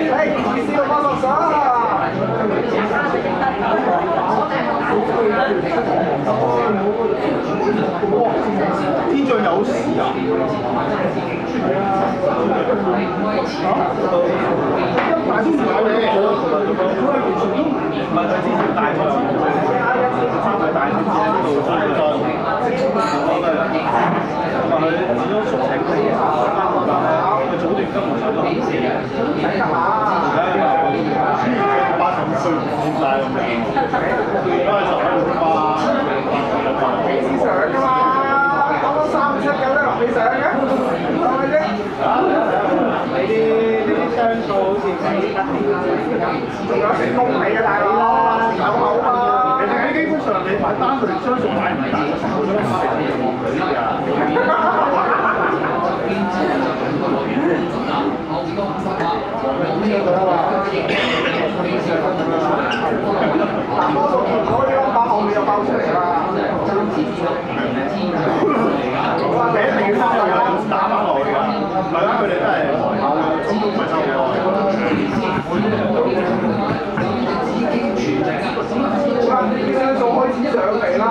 笑翻落手啊！天象有事啊！大都唔係你，佢係完全都唔係佢之前帶過嚟，佢帶佢自己度做裝，咁啊佢始終熟情啲，佢早段金門上到唔死嘅，睇得下，85歲唔見曬咁樣，都係10喺度花，幾時上㗎嘛？啱啱37咁都臨尾上嘅，係咪先？你啲張數好似幾得意，仲有成公里啊大佬，有口嘛？其實你基本上你買單對張數買唔大，我覺得買係望佢啲㗎。嗱，多數見到啲number後面就爆出嚟啦。你一定要三個人打翻落去㗎，唔係啦，佢哋都係衝動咪收咗。呢張數開始上嚟啦。